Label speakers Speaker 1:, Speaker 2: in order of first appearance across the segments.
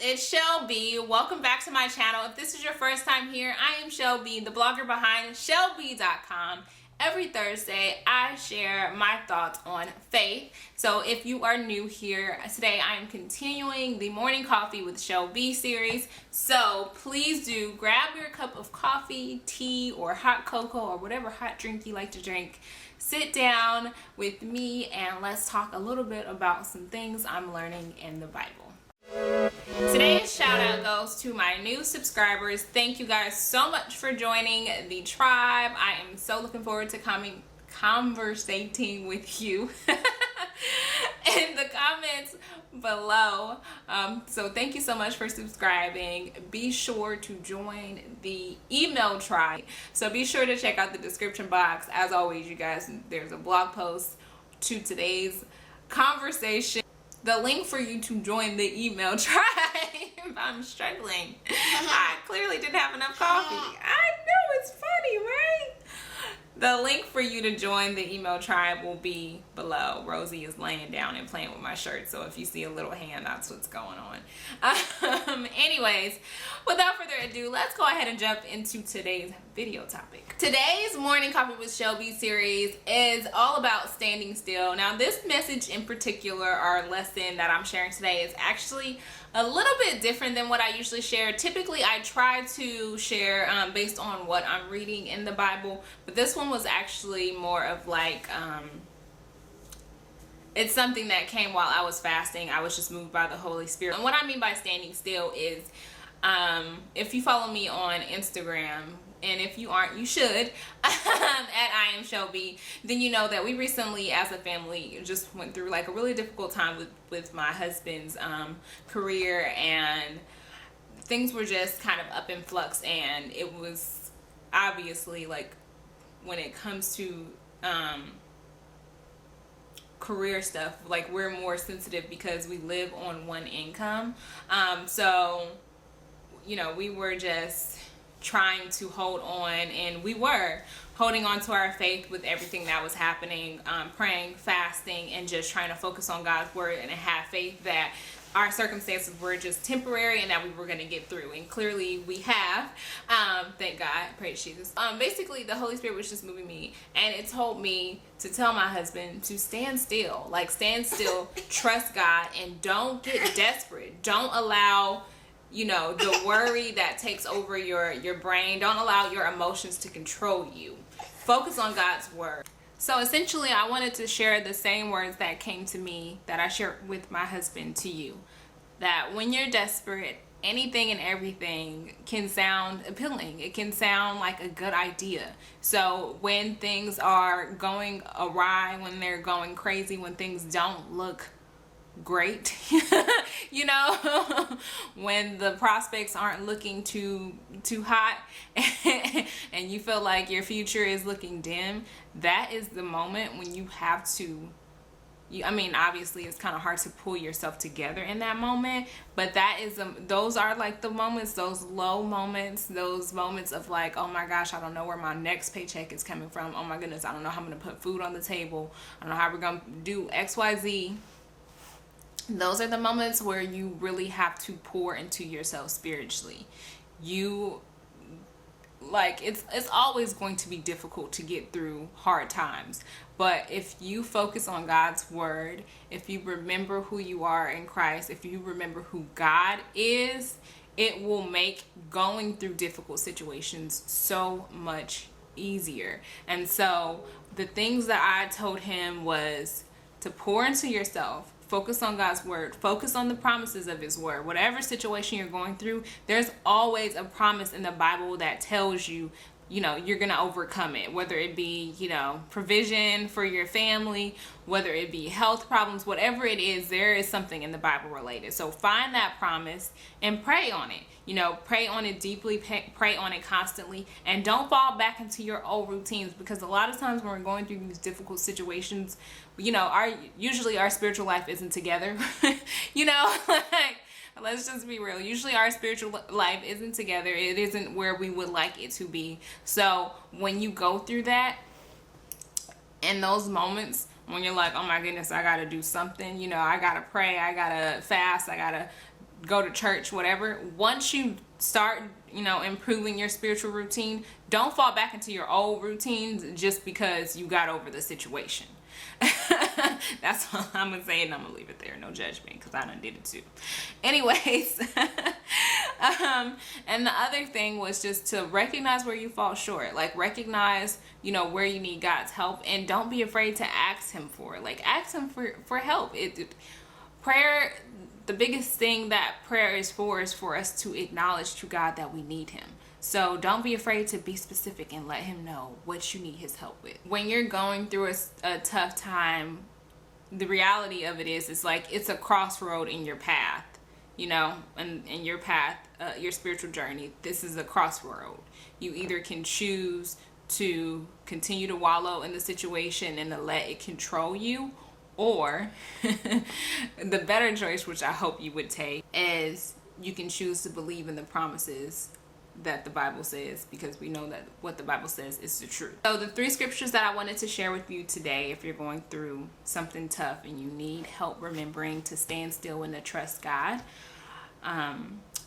Speaker 1: it's Chellbee. Welcome back to my channel. If this is your first time here, I am Chellbee, the blogger behind Chellbee.com. Every Thursday, I share my thoughts on faith. So if you are new here, today I am continuing the Morning Coffee with Chellbee series. So please do grab your cup of coffee, tea, or hot cocoa, or whatever hot drink you like to drink. Sit down with me and let's talk a little bit about some things I'm learning in the Bible. Today's shout out goes to my new subscribers. Thank you guys so much for joining the tribe. I am so looking forward to conversating with you in the comments below. So thank you so much for subscribing. Be sure to join the email tribe. So be sure to check out the description box. As always, you guys, there's a blog post to today's conversation. The link for you to join the email tribe. I'm struggling. I clearly didn't have enough coffee. I know, it's funny, right? The link for you to join the email tribe will be below. Rosie is laying down and playing with my shirt, so if you see a little hand, that's what's going on. Anyways, without further ado, let's go ahead and jump into today's video topic. Today's Morning Coffee with Chellbee series is all about standing still. Now, this message in particular, or lesson that I'm sharing today, is actually a little bit different than what I usually share. Typically, I try to share based on what I'm reading in the Bible, but this one was actually more of like, it's something that came while I was fasting. I was just moved by the Holy Spirit. And what I mean by standing still is, if you follow me on Instagram, and if you aren't, you should, at I am Chellbee, then you know that we recently as a family just went through like a really difficult time with my husband's career, and things were just kind of up in flux. And it was obviously, like, when it comes to career stuff, like, we're more sensitive because we live on one income. So, you know, we were just trying to hold on, and we were holding on to our faith with everything that was happening, praying, fasting, and just trying to focus on God's word and have faith that our circumstances were just temporary and that we were going to get through. And clearly we have. Thank God. Praise Jesus. Basically, the Holy Spirit was just moving me, and it told me to tell my husband to stand still. Like, stand still, trust God, and don't get desperate. Don't allow, you know, the worry that takes over your brain. Don't allow your emotions to control you. Focus on God's word. So essentially, I wanted to share the same words that came to me that I shared with my husband to you. That when you're desperate, anything and everything can sound appealing. It can sound like a good idea. So when things are going awry, when they're going crazy, when things don't look great, you know, when the prospects aren't looking too hot and you feel like your future is looking dim, that is the moment when you have to, I mean, obviously it's kind of hard to pull yourself together in that moment, but that is those are like the moments, those low moments, those moments of like, oh my gosh, I don't know where my next paycheck is coming from. Oh my goodness, I don't know how I'm gonna put food on the table. I don't know how we're gonna do XYZ. Those are the moments where you really have to pour into yourself spiritually. You, like, it's always going to be difficult to get through hard times. But if you focus on God's word, if you remember who you are in Christ, if you remember who God is, it will make going through difficult situations so much easier. And so the things that I told him was to pour into yourself. Focus on God's word. Focus on the promises of his word. Whatever situation you're going through, there's always a promise in the Bible that tells you, you know, you're going to overcome it. Whether it be, you know, provision for your family, whether it be health problems, whatever it is, there is something in the Bible related. So find that promise and pray on it. You know, pray on it deeply, pray on it constantly, and don't fall back into your old routines, because a lot of times when we're going through these difficult situations, you know, usually our spiritual life isn't together. You know, like, let's just be real. Usually our spiritual life isn't together. It isn't where we would like it to be. So when you go through that, in those moments when you're like, oh my goodness, I gotta do something, you know, I gotta pray, I gotta fast, I gotta go to church, whatever. Once you start, improving your spiritual routine, don't fall back into your old routines just because you got over the situation. That's all I'm gonna say, and I'm gonna leave it there. No judgment, because I done did it too. Anyways, and the other thing was just to recognize where you fall short. Like, recognize, where you need God's help, and don't be afraid to ask Him for it. Like, ask Him for help. Prayer, the biggest thing that prayer is for us to acknowledge to God that we need Him. So don't be afraid to be specific and let Him know what you need His help with. When you're going through a tough time, the reality of it is, it's like it's a crossroad in your path, and in your path, your spiritual journey. This is a crossroad. You either can choose to continue to wallow in the situation and to let it control you, or the better choice, which I hope you would take, is you can choose to believe in the promises that the Bible says, because we know that what the Bible says is the truth. So the 3 scriptures that I wanted to share with you today, if you're going through something tough and you need help remembering to stand still and to trust God,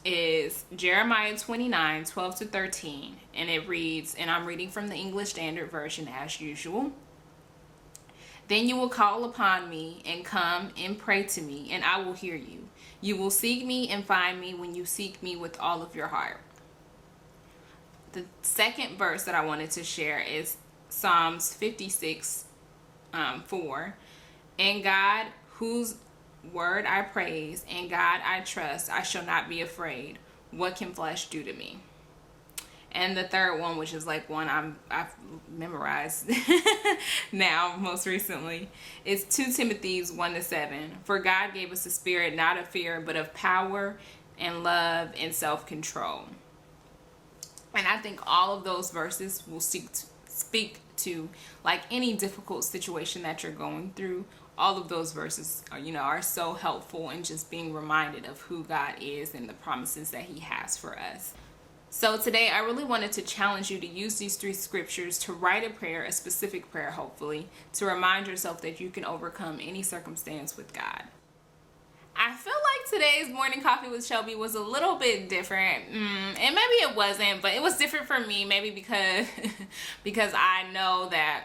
Speaker 1: is Jeremiah 29:12-13, and it reads, and I'm reading from the English Standard Version as usual. Then you will call upon me and come and pray to me, and I will hear you. You will seek me and find me when you seek me with all of your heart. The second verse that I wanted to share is Psalms 56:4. In God, whose word I praise, and God I trust, I shall not be afraid. What can flesh do to me? And the third one, which is like one I've memorized now most recently, is 2 Timothy 1-7. For God gave us a spirit not of fear, but of power and love and self-control. And I think all of those verses will speak to like any difficult situation that you're going through. All of those verses are so helpful in just being reminded of who God is and the promises that He has for us. So today I really wanted to challenge you to use these 3 scriptures to write a prayer, a specific prayer hopefully, to remind yourself that you can overcome any circumstance with God. I feel like today's morning coffee with Chellbee was a little bit different, and maybe it wasn't, but it was different for me, maybe because I know that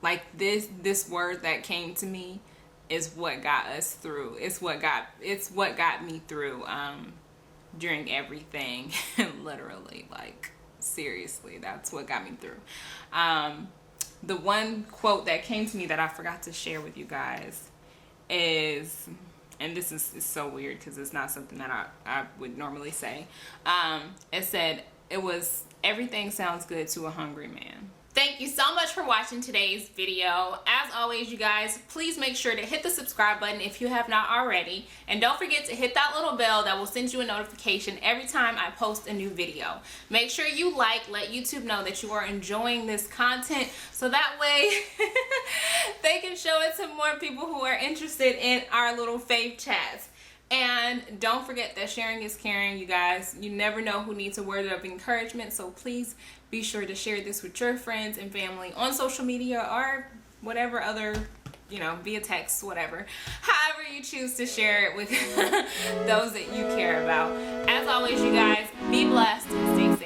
Speaker 1: like this word that came to me is what got us through. It's what got me through during everything. Literally, like seriously, that's what got me through. The one quote that came to me that I forgot to share with you guys is, and this is so weird because it's not something that I would normally say. It said, it was, everything sounds good to a hungry man. Thank you so much for watching today's video. As always, you guys, please make sure to hit the subscribe button if you have not already. And don't forget to hit that little bell that will send you a notification every time I post a new video. Make sure you let YouTube know that you are enjoying this content, so that way they can show it to more people who are interested in our little faith chats. And don't forget that sharing is caring, you guys. You never know who needs a word of encouragement, so please be sure to share this with your friends and family on social media or whatever other, via text, whatever. However you choose to share it with those that you care about. As always, you guys, be blessed and stay safe.